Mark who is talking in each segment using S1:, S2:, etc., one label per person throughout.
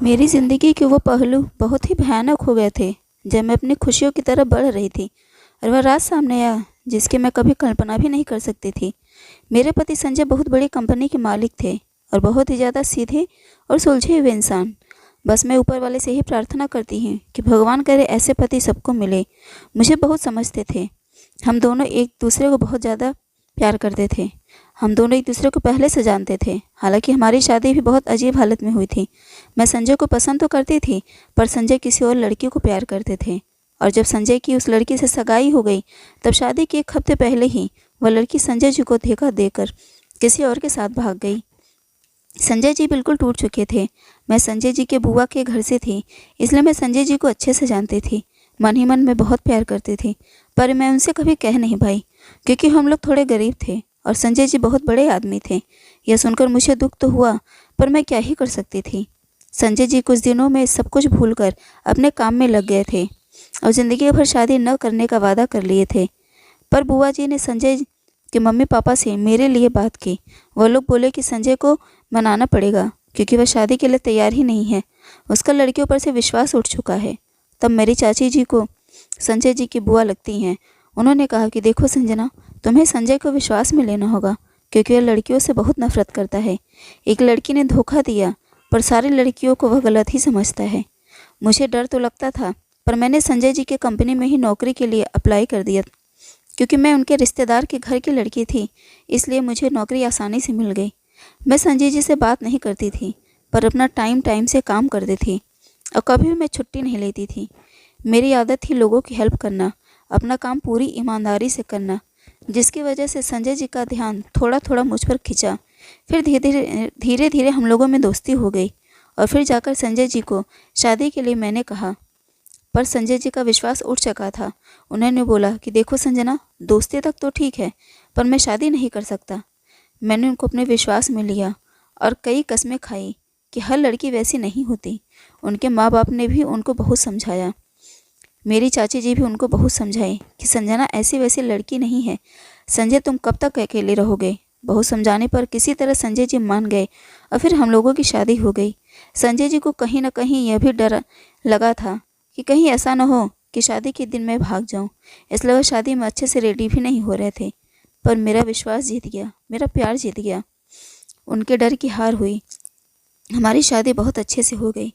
S1: मेरी ज़िंदगी के वो पहलू बहुत ही भयानक हो गए थे जब मैं अपनी खुशियों की तरफ बढ़ रही थी और वह रात सामने आया जिसकी मैं कभी कल्पना भी नहीं कर सकती थी। मेरे पति संजय बहुत बड़ी कंपनी के मालिक थे और बहुत ही ज़्यादा सीधे और सुलझे हुए इंसान। बस मैं ऊपर वाले से ही प्रार्थना करती हूँ कि भगवान करे ऐसे पति सबको मिले। मुझे बहुत समझते थे। हम दोनों एक दूसरे को बहुत ज़्यादा प्यार करते थे। हम दोनों एक दूसरे को पहले से जानते थे। हालांकि हमारी शादी भी बहुत अजीब हालत में हुई थी। मैं संजय को पसंद तो करती थी, पर संजय किसी और लड़की को प्यार करते थे। और जब संजय की उस लड़की से सगाई हो गई, तब शादी के 1 हफ्ते पहले ही वह लड़की संजय जी को धोखा देकर किसी और के साथ भाग गई। संजय जी बिल्कुल टूट चुके थे। मैं संजय जी के बुआ के घर से थी, इसलिए मैं संजय जी को अच्छे से जानती थी। मन ही मन में बहुत प्यार करती थी, पर मैं उनसे कभी कह नहीं पाई क्योंकि हम लोग थोड़े गरीब थे और संजय जी बहुत बड़े आदमी थे। यह सुनकर मुझे दुख तो हुआ, पर मैं क्या ही कर सकती थी। संजय जी कुछ दिनों में सब कुछ भूलकर अपने काम में लग गए थे और ज़िंदगी भर शादी न करने का वादा कर लिए थे। पर बुआ जी ने संजय के मम्मी पापा से मेरे लिए बात की। वो लोग बोले कि संजय को मनाना पड़ेगा क्योंकि वह शादी के लिए तैयार ही नहीं है। उसका लड़कियों पर से विश्वास उठ चुका है। तब मेरी चाची जी को संजय जी की बुआ लगती हैं। उन्होंने कहा कि देखो संजना, तुम्हें संजय को विश्वास में लेना होगा क्योंकि वह लड़कियों से बहुत नफरत करता है। एक लड़की ने धोखा दिया, पर सारी लड़कियों को वह गलत ही समझता है। मुझे डर तो लगता था, पर मैंने संजय जी के कंपनी में ही नौकरी के लिए अप्लाई कर दिया। क्योंकि मैं उनके रिश्तेदार के घर की लड़की थी, इसलिए मुझे नौकरी आसानी से मिल गई। मैं संजय जी से बात नहीं करती थी, पर अपना टाइम से काम करती थी और कभी भी मैं छुट्टी नहीं लेती थी। मेरी आदत थी लोगों की हेल्प करना, अपना काम पूरी ईमानदारी से करना, जिसकी वजह से संजय जी का ध्यान थोड़ा थोड़ा मुझ पर खिंचा। फिर धीरे धीरे हम लोगों में दोस्ती हो गई और फिर जाकर संजय जी को शादी के लिए मैंने कहा। पर संजय जी का विश्वास उठ चुका था। उन्होंने बोला कि देखो संजना, दोस्ती तक तो ठीक है, पर मैं शादी नहीं कर सकता। मैंने उनको अपने विश्वास में लिया और कई कस्में खाई कि हर लड़की वैसी नहीं होती। उनके माँ बाप ने भी उनको बहुत समझाया। मेरी चाची जी भी उनको बहुत समझाई कि संजना ऐसी वैसी लड़की नहीं है। संजय, तुम कब तक अकेले रहोगे। बहुत समझाने पर किसी तरह संजय जी मान गए और फिर हम लोगों की शादी हो गई। संजय जी को कहीं ना कहीं यह भी डर लगा था कि कहीं ऐसा न हो कि शादी के दिन मैं भाग जाऊं, इसलिए वह शादी में अच्छे से रेडी भी नहीं हो रहे थे। पर मेरा विश्वास जीत गया, मेरा प्यार जीत गया। उनके डर की हार हुई। हमारी शादी बहुत अच्छे से हो गई।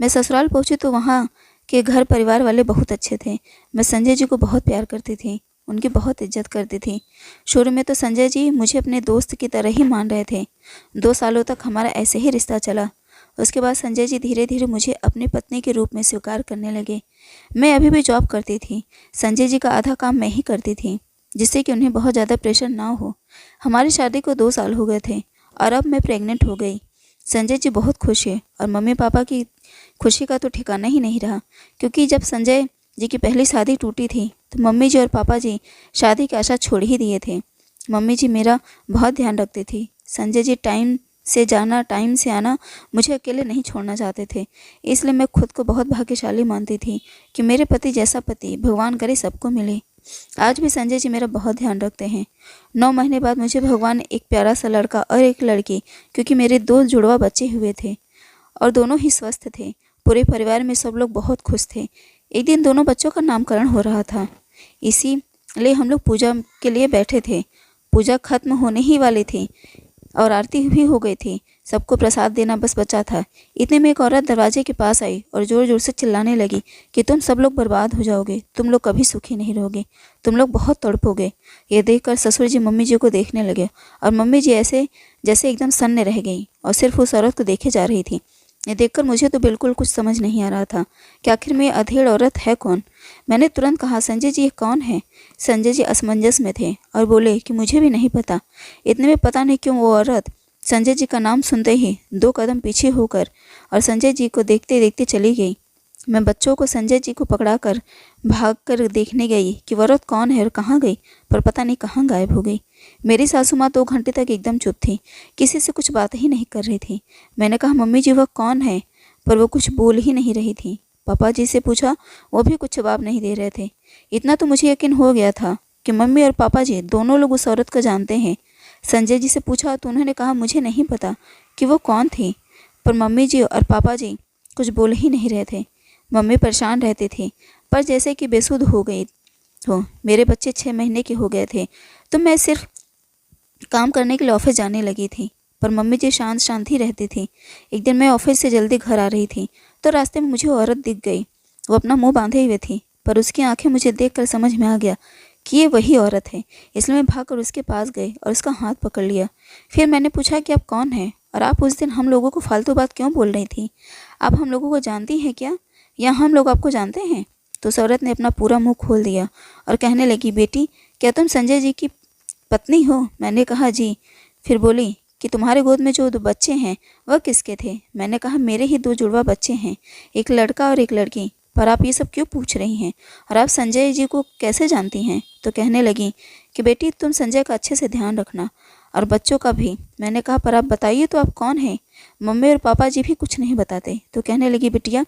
S1: मैं ससुराल पहुंची तो वहाँ के घर परिवार वाले बहुत अच्छे थे। मैं संजय जी को बहुत प्यार करती थी, उनकी बहुत इज्जत करती थी। शुरू में तो संजय जी मुझे अपने दोस्त की तरह ही मान रहे थे। 2 सालों तक हमारा ऐसे ही रिश्ता चला। उसके बाद संजय जी धीरे धीरे मुझे अपनी पत्नी के रूप में स्वीकार करने लगे। मैं अभी भी जॉब करती थी। संजय जी का आधा काम मैं ही करती थी, जिससे कि उन्हें बहुत ज़्यादा प्रेशर ना हो। हमारी शादी को 2 साल हो गए थे और अब मैं प्रेग्नेंट हो गई। संजय जी बहुत खुश है और मम्मी पापा की खुशी का तो ठिकाना ही नहीं रहा, क्योंकि जब संजय जी की पहली शादी टूटी थी तो मम्मी जी और पापा जी शादी की आशा छोड़ ही दिए थे। मम्मी जी मेरा बहुत ध्यान रखती थी। संजय जी टाइम से जाना, टाइम से आना, मुझे अकेले नहीं छोड़ना चाहते थे। इसलिए मैं खुद को बहुत भाग्यशाली मानती थी कि मेरे पति जैसा पति भगवान करे सबको मिले। आज भी संजय जी मेरा बहुत ध्यान रखते हैं। 9 महीने बाद मुझे भगवान ने एक प्यारा सा लड़का और एक लड़की, क्योंकि मेरे 2 जुड़वा बच्चे हुए थे और दोनों ही स्वस्थ थे। पूरे परिवार में सब लोग बहुत खुश थे। एक दिन दोनों बच्चों का नामकरण हो रहा था, इसीलिए हम लोग पूजा के लिए बैठे थे। पूजा खत्म होने ही वाली थी और आरती भी हो गई थी। सबको प्रसाद देना बस बचा था। इतने में एक औरत दरवाजे के पास आई और ज़ोर ज़ोर से चिल्लाने लगी कि तुम सब लोग बर्बाद हो जाओगे, तुम लोग कभी सुखी नहीं रहोगे, तुम लोग बहुत तड़पोगे। ये देखकर ससुर जी मम्मी जी को देखने लगे और मम्मी जी ऐसे जैसे एकदम सन्न रह गई और सिर्फ उस औरत को देखे जा रही थी। ये देखकर मुझे तो बिल्कुल कुछ समझ नहीं आ रहा था कि आखिर में अधेड़ औरत है कौन। मैंने तुरंत कहा, संजय जी ये कौन है। संजय जी असमंजस में थे और बोले कि मुझे भी नहीं पता। इतने में पता नहीं क्यों वो औरत संजय जी का नाम सुनते ही 2 कदम पीछे होकर और संजय जी को देखते देखते चली गई। मैं बच्चों को संजय जी को पकड़ाकर भागकर देखने गई कि वो औरत कौन है और कहाँ गई, पर पता नहीं कहाँ गायब हो गई। मेरी सासू माँ 2 घंटे तक एकदम चुप थी, किसी से कुछ बात ही नहीं कर रही थी। मैंने कहा, मम्मी जी वह कौन है, पर वो कुछ बोल ही नहीं रही थी। पापा जी से पूछा, वो भी कुछ जवाब नहीं दे रहे थे। इतना तो मुझे यकीन हो गया था कि मम्मी और पापा जी दोनों लोग उस औरत को जानते हैं। संजय जी से पूछा तो उन्होंने कहा मुझे नहीं पता कि वो कौन थी, पर मम्मी जी और पापा जी कुछ बोल ही नहीं रहे थे। मम्मी परेशान रहती थी, पर जैसे कि बेसुध हो गई हो। मेरे बच्चे 6 महीने के हो गए थे तो मैं सिर्फ काम करने के लिए ऑफिस जाने लगी थी, पर मम्मी जी शांत शांत ही रहती थी। एक दिन मैं ऑफिस से जल्दी घर आ रही थी तो रास्ते में मुझे औरत दिख गई। वो अपना मुंह बांधे हुए थी, पर उसकी आंखें मुझे देखकर समझ में आ गया कि ये वही औरत है। इसलिए मैं भागकर उसके पास गई और उसका हाथ पकड़ लिया। फिर मैंने पूछा कि आप कौन हैं और आप उस दिन हम लोगों को फालतू बात क्यों बोल रही थी? आप हम लोगों को जानती हैं क्या, या हम लोग आपको जानते हैं? तो उस औरत ने अपना पूरा मुंह खोल दिया और कहने लगी, बेटी क्या तुम संजय जी की पत्नी हो? मैंने कहा जी। फिर बोली कि तुम्हारे गोद में जो 2 बच्चे हैं वह किसके थे? मैंने कहा मेरे ही 2 जुड़वा बच्चे हैं, एक लड़का और एक लड़की। पर आप ये सब क्यों पूछ रही हैं, और आप संजय जी को कैसे जानती हैं? तो कहने लगी कि बेटी तुम संजय का अच्छे से ध्यान रखना और बच्चों का भी। मैंने कहा पर आप बताइए तो आप कौन हैं? मम्मी और पापा जी भी कुछ नहीं बताते। तो कहने लगी, बिटिया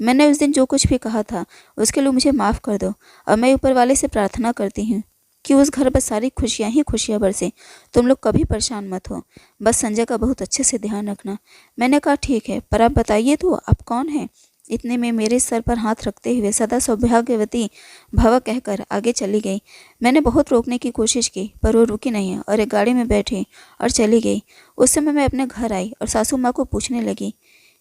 S1: मैंने उस दिन जो कुछ भी कहा था उसके लिए मुझे माफ़ कर दो, और मैं ऊपर वाले से प्रार्थना करती हूँ कि उस घर पर सारी खुशियाँ ही खुशियाँ बरसे। तुम लोग कभी परेशान मत हो, बस संजय का बहुत अच्छे से ध्यान रखना। मैंने कहा ठीक है, पर आप बताइए तो आप कौन हैं? इतने में मेरे सर पर हाथ रखते हुए सदा सौभाग्यवती भव कहकर आगे चली गई। मैंने बहुत रोकने की कोशिश की, पर वो रुकी नहीं और एक गाड़ी में बैठी और चली गई। उस समय मैं अपने घर आई और सासू माँ को पूछने लगी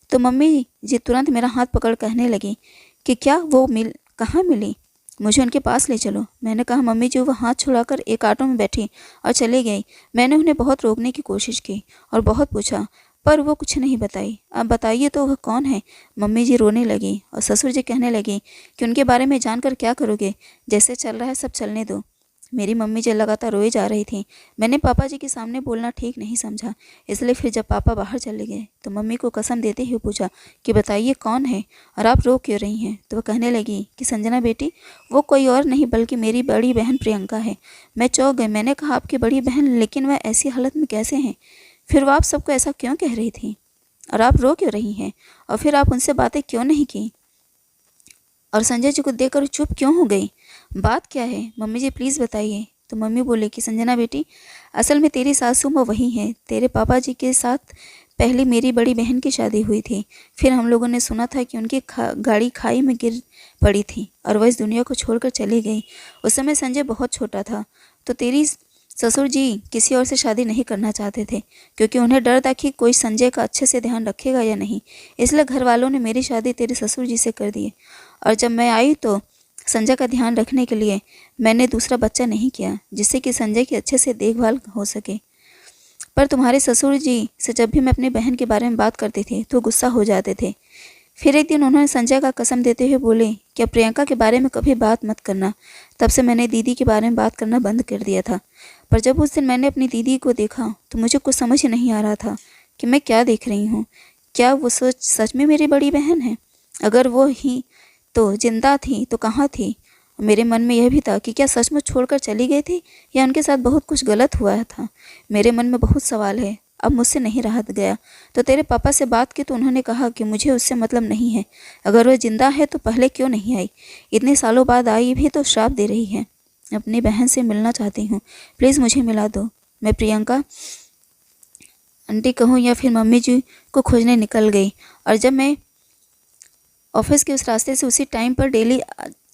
S1: तो मम्मी जी तुरंत मेरा हाथ पकड़ कहने लगी कि क्या वो कहाँ मिली, मुझे उनके पास ले चलो। मैंने कहा मम्मी जी वो हाथ छुड़ाकर एक ऑटो में बैठी और चली गई। मैंने उन्हें बहुत रोकने की कोशिश की और बहुत पूछा, पर वो कुछ नहीं बताई। अब बताइए तो वह कौन है? मम्मी जी रोने लगी और ससुर जी कहने लगे कि उनके बारे में जानकर क्या करोगे, जैसे चल रहा है सब चलने दो। मेरी मम्मी जी लगातार रोए जा रही थी। मैंने पापा जी के सामने बोलना ठीक नहीं समझा, इसलिए फिर जब पापा बाहर चले गए तो मम्मी को कसम देते हुए पूछा कि बताइए कौन है और आप रो क्यों रही हैं? तो वह कहने लगी कि संजना बेटी वो कोई और नहीं बल्कि मेरी बड़ी बहन प्रियंका है। मैं चौंक गई। मैंने कहा आपकी बड़ी बहन, लेकिन वह ऐसी हालत में कैसे हैं? फिर वो आप सबको ऐसा क्यों कह रही थी और आप रो क्यों रही हैं? और फिर आप उनसे बातें क्यों नहीं की और संजय जी को देखकर चुप क्यों हो गई? बात क्या है मम्मी जी, प्लीज़ बताइए। तो मम्मी बोले कि संजना बेटी असल में तेरी सासू माँ वही है, तेरे पापा जी के साथ पहले मेरी बड़ी बहन की शादी हुई थी। फिर हम लोगों ने सुना था कि उनकी गाड़ी खाई में गिर पड़ी थी और वह इस दुनिया को छोड़कर चली गई। उस समय संजय बहुत छोटा था, तो तेरी ससुर जी किसी और से शादी नहीं करना चाहते थे, क्योंकि उन्हें डर था कि कोई संजय का अच्छे से ध्यान रखेगा या नहीं। इसलिए घर वालों ने मेरी शादी तेरे ससुर जी से कर दी, और जब मैं आई तो संजय का ध्यान रखने के लिए मैंने दूसरा बच्चा नहीं किया, जिससे कि संजय की अच्छे से देखभाल हो सके। पर तुम्हारे ससुर जी से जब भी मैं अपनी बहन के बारे में बात करती थी तो गुस्सा हो जाते थे। फिर एक दिन उन्होंने संजय का कसम देते हुए बोले कि अब प्रियंका के बारे में कभी बात मत करना। तब से मैंने दीदी के बारे में बात करना बंद कर दिया था। पर जब उस दिन मैंने अपनी दीदी को देखा तो मुझे कुछ समझ ही नहीं आ रहा था कि मैं क्या देख रही हूँ। क्या वो सच में मेरी बड़ी बहन है? अगर वो ही तो जिंदा थी तो कहाँ थी? मेरे मन में यह भी था कि क्या सचमुच छोड़कर चली गई थी या उनके साथ बहुत कुछ गलत हुआ था। मेरे मन में बहुत सवाल है, अब मुझसे नहीं रहा गया। तो तेरे पापा से बात की तो उन्होंने कहा कि मुझे उससे मतलब नहीं है। अगर वह जिंदा है तो पहले क्यों नहीं आई? इतने सालों बाद आई भी तो श्राप दे रही है। अपनी बहन से मिलना चाहती हूँ, प्लीज़ मुझे मिला दो। मैं प्रियंका आंटी कहूँ या फिर मम्मी जी को खोजने निकल गई, और जब मैं ऑफिस के उस रास्ते से उसी टाइम पर डेली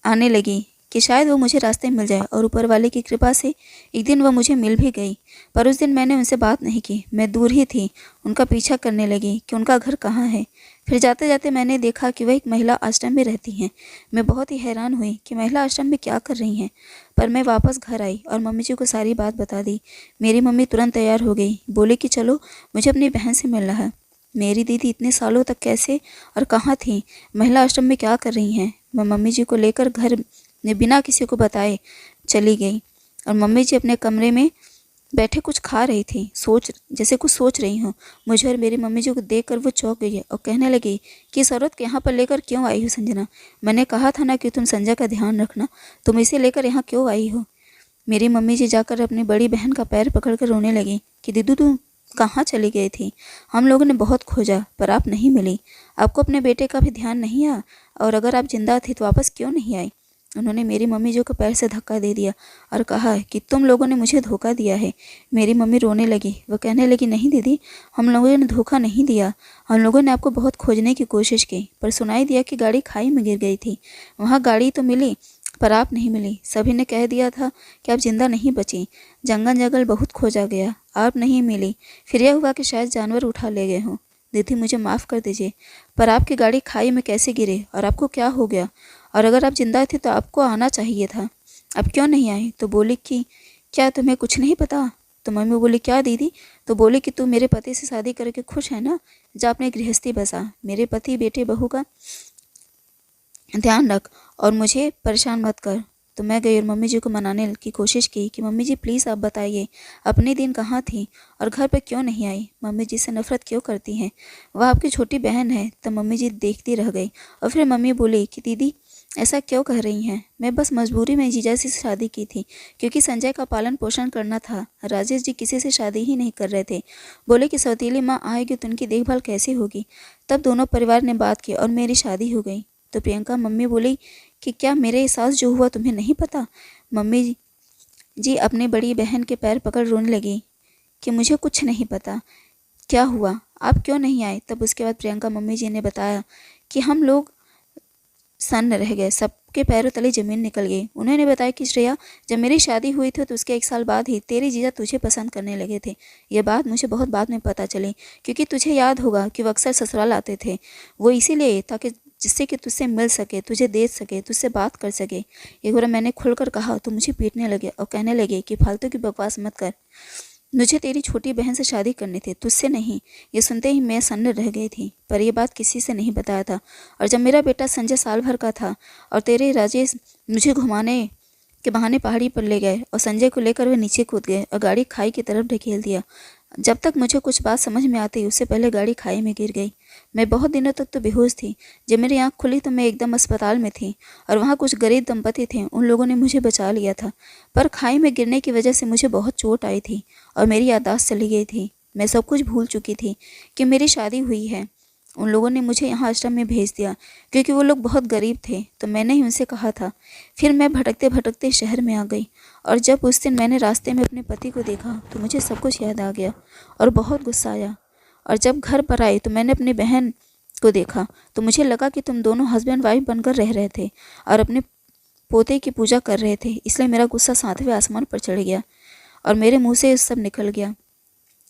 S1: आने लगी कि शायद वो मुझे रास्ते में मिल जाए, और ऊपर वाले की कृपा से एक दिन वह मुझे मिल भी गई। पर उस दिन मैंने उनसे बात नहीं की, मैं दूर ही थी। उनका पीछा करने लगी कि उनका घर कहाँ है। फिर जाते जाते मैंने देखा कि वह एक महिला आश्रम में रहती हैं। मैं बहुत ही हैरान हुई कि महिला आश्रम में क्या कर रही हैं। पर मैं वापस घर आई और मम्मी जी को सारी बात बता दी। मेरी मम्मी तुरंत तैयार हो गई, बोली कि चलो मुझे अपनी बहन से मिलना है। मेरी दीदी इतने सालों तक कैसे और कहाँ थी, महिला आश्रम में क्या कर रही हैं? मैं मम्मी जी को लेकर घर में बिना किसी को बताए चली गई, और मम्मी जी अपने कमरे में बैठे कुछ खा रही थी, जैसे कुछ सोच रही हूँ। मुझे और मेरी मम्मी जी को देखकर वो चौंक गई और कहने लगी कि इस औरत को यहाँ पर लेकर क्यों आई हो संजना? मैंने कहा था ना कि तुम संजय का ध्यान रखना, तुम इसे लेकर यहाँ क्यों आई हो? मेरी मम्मी जी जाकर अपनी बड़ी बहन का पैर पकड़कर रोने लगी कि दीदू तुम कहाँ चली गई थी? हम लोगों ने बहुत खोजा पर आप नहीं मिली। आपको अपने बेटे का भी ध्यान नहीं आया, और अगर आप जिंदा थी तो वापस क्यों नहीं आई? उन्होंने मेरी मम्मी जी को पैर से धक्का दे दिया और कहा कि तुम लोगों ने मुझे धोखा दिया है। मेरी मम्मी रोने लगी। वह कहने लगी, नहीं दीदी, हम लोगों ने धोखा नहीं दिया। हम लोगों ने आपको बहुत खोजने की कोशिश की, पर सुनाई दिया कि गाड़ी खाई में गिर गई थी। वहाँ गाड़ी तो मिली, पर आप नहीं मिली। सभी ने कह दिया था कि आप जिंदा नहीं बची। जंगल जंगल बहुत खोजा गया, आप नहीं मिली। फिर यह हुआ कि शायद जानवर उठा ले गए हों। दीदी, मुझे माफ़ कर दीजिए, पर आपकी गाड़ी खाई में कैसे गिरे और आपको क्या हो गया? और अगर आप जिंदा थे तो आपको आना चाहिए था, आप क्यों नहीं आए? तो बोली कि क्या तुम्हें कुछ नहीं पता? तो मम्मी बोली, क्या दीदी? तो बोली कि तू मेरे पति से शादी करके खुश है ना, जा अपने गृहस्थी बसा, मेरे पति बेटे बहू का ध्यान रख और मुझे परेशान मत कर। तो मैं गई और मम्मी जी को मनाने की कोशिश की कि मम्मी जी प्लीज़ आप बताइए, अपने दिन कहाँ थी और घर पे क्यों नहीं आई? मम्मी जी से नफ़रत क्यों करती हैं? वह आपकी छोटी बहन है। तो मम्मी जी देखती रह गई और फिर मम्मी बोली कि दीदी ऐसा क्यों कह रही हैं? मैं बस मजबूरी में जीजा से शादी की थी, क्योंकि संजय का पालन पोषण करना था। राजेश जी किसी से शादी ही नहीं कर रहे थे। बोले कि सौतीली माँ आएगी तो उनकी देखभाल कैसे होगी? तब दोनों परिवार ने बात की और मेरी शादी हो गई। तो प्रियंका मम्मी बोली कि क्या मेरे साथ जो हुआ तुम्हें नहीं पता? मम्मी जी अपनी बड़ी बहन के पैर पकड़ रोने लगी कि मुझे कुछ नहीं पता, क्या हुआ, आप क्यों नहीं आए? तब उसके बाद प्रियंका मम्मी जी ने बताया कि हम लोग सन्न रह गए, सबके पैरों तले ज़मीन निकल गई। उन्होंने बताया कि श्रेया, जब मेरी शादी हुई थी तो उसके 1 साल बाद ही तेरे जीजा तुझे पसंद करने लगे थे। यह बात मुझे बहुत बाद में पता चली, क्योंकि तुझे याद होगा कि वो अक्सर ससुराल आते थे। वो इसीलिए ताकि जिससे कि तुझसे मिल सके, तुझे देख सके, तुझसे बात कर सके। एक बार मैंने खुलकर कहा तो मुझे पीटने लगे और कहने लगे कि फालतू की बकवास मत कर, मुझे तेरी छोटी बहन से शादी करनी थी, तुझसे नहीं। ये सुनते ही मैं सन्न रह गई थी, पर यह बात किसी से नहीं बताया था। और जब मेरा बेटा संजय साल भर का था और तेरे राजेश मुझे घुमाने के बहाने पहाड़ी पर ले गए और संजय को लेकर वे नीचे कूद गए और गाड़ी खाई की तरफ ढकेल दिया। जब तक मुझे कुछ बात समझ में आती उससे पहले गाड़ी खाई में गिर गई। मैं बहुत दिनों तक तो बेहोश थी। जब मेरी आँख खुली तो मैं एकदम अस्पताल में थी और वहाँ कुछ गरीब दंपति थे, उन लोगों ने मुझे बचा लिया था। पर खाई में गिरने की वजह से मुझे बहुत चोट आई थी और मेरी याददाश्त चली गई थी। मैं सब कुछ भूल चुकी थी कि मेरी शादी हुई है। उन लोगों ने मुझे यहाँ आश्रम में भेज दिया क्योंकि वो लोग बहुत गरीब थे, तो मैंने ही उनसे कहा था। फिर मैं भटकते भटकते शहर में आ गई और जब उस दिन मैंने रास्ते में अपने पति को देखा तो मुझे सब कुछ याद आ गया और बहुत गुस्सा आया। और जब घर पर आई तो मैंने अपनी बहन को देखा तो मुझे लगा कि तुम दोनों हस्बैंड वाइफ बनकर रह रहे थे और अपने पोते की पूजा कर रहे थे, इसलिए मेरा गुस्सा 7वें आसमान पर चढ़ गया और मेरे मुंह से सब निकल गया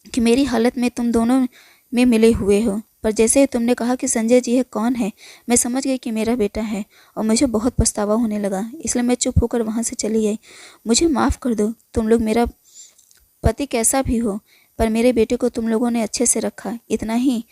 S1: कि मेरी हालत में तुम दोनों में मिले हुए हो। पर जैसे ही तुमने कहा कि संजय जी है कौन है, मैं समझ गई कि मेरा बेटा है और मुझे बहुत पछतावा होने लगा, इसलिए मैं चुप होकर वहाँ से चली गई। मुझे माफ़ कर दो, तुम लोग, मेरा पति कैसा भी हो, पर मेरे बेटे को तुम लोगों ने अच्छे से रखा, इतना ही।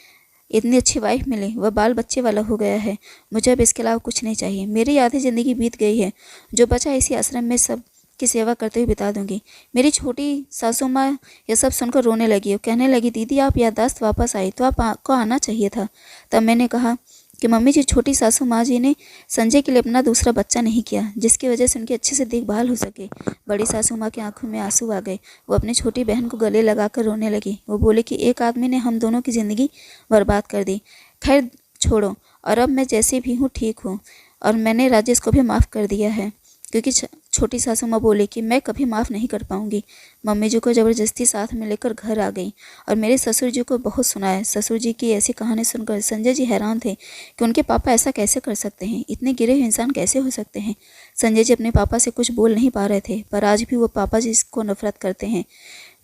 S1: इतनी अच्छी वाइफ मिली, वह बाल बच्चे वाला हो गया है। मुझे अब इसके अलावा कुछ नहीं चाहिए। मेरी आधी ज़िंदगी बीत गई है, जो बचा इसी आश्रम में सब की सेवा करते हुए बिता दूंगी। मेरी छोटी सासू माँ यह सब सुनकर रोने लगी और कहने लगी, दीदी आप याददाश्त वापस आई तो आपको आना चाहिए था। तब मैंने कहा कि मम्मी जी, छोटी सासू माँ जी ने संजय के लिए अपना दूसरा बच्चा नहीं किया जिसकी वजह से उनकी अच्छे से देखभाल हो सके। बड़ी सासू माँ की आंखों में आंसू आ गए। वो अपनी छोटी बहन को गले लगाकर रोने लगी। वो बोले कि एक आदमी ने हम दोनों की ज़िंदगी बर्बाद कर दी। खैर छोड़ो, और अब मैं जैसे भी हूँ ठीक हूँ और मैंने राजेश को भी माफ़ कर दिया है, क्योंकि छोटी सासू माँ बोली कि मैं कभी माफ़ नहीं कर पाऊँगी। मम्मी जी को ज़बरदस्ती साथ में लेकर घर आ गई और मेरे ससुर जी को बहुत सुनाया। ससुर जी की ऐसी कहानी सुनकर संजय जी हैरान थे कि उनके पापा ऐसा कैसे कर सकते हैं, इतने गिरे हुए इंसान कैसे हो सकते हैं। संजय जी अपने पापा से कुछ बोल नहीं पा रहे थे, पर आज भी वो पापा जी को नफरत करते हैं,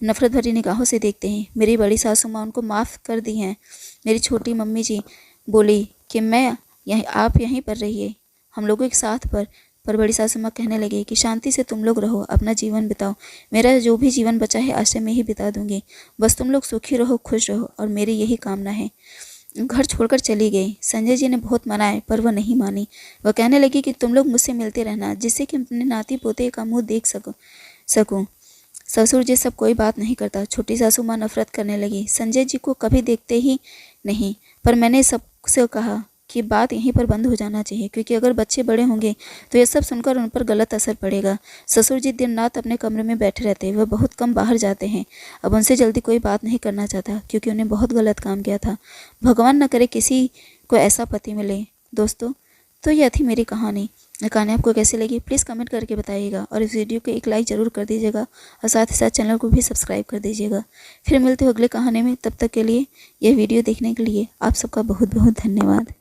S1: नफरत भरी निगाहों से देखते हैं। मेरी बड़ी सासू माँ उनको माफ़ कर दी हैं। मेरी छोटी मम्मी जी बोली कि आप यहीं पर रहिए, हम लोगों के साथ पर बड़ी सासू माँ कहने लगी कि शांति से तुम लोग रहो, अपना जीवन बिताओ। मेरा जो भी जीवन बचा है आश्रम में ही बिता दूंगी। बस तुम लोग सुखी रहो, खुश रहो, और मेरी यही कामना है। घर छोड़कर चली गई। संजय जी ने बहुत मनाए पर वह नहीं मानी। वह कहने लगी कि तुम लोग मुझसे मिलते रहना, जिससे कि अपने नाती पोते का मुँह देख सकूँ। ससुर जी सब कोई बात नहीं करता। छोटी सासू माँ नफरत करने लगी, संजय जी को कभी देखते ही नहीं। पर मैंने सबसे कहा कि बात यहीं पर बंद हो जाना चाहिए, क्योंकि अगर बच्चे बड़े होंगे तो ये सब सुनकर उन पर गलत असर पड़ेगा। ससुर जी दिन रात अपने कमरे में बैठे रहते हैं, वह बहुत कम बाहर जाते हैं। अब उनसे जल्दी कोई बात नहीं करना चाहता, क्योंकि उन्हें बहुत गलत काम किया था। भगवान न करे किसी को ऐसा पति मिले। दोस्तों, तो यह थी मेरी कहानी। ये कहानी आपको कैसी लगी प्लीज़ कमेंट करके बताइएगा, और इस वीडियो को एक लाइक ज़रूर कर दीजिएगा, और साथ ही साथ चैनल को भी सब्सक्राइब कर दीजिएगा। फिर मिलते हैं अगले कहानी में, तब तक के लिए यह वीडियो देखने के लिए आप सबका बहुत बहुत धन्यवाद।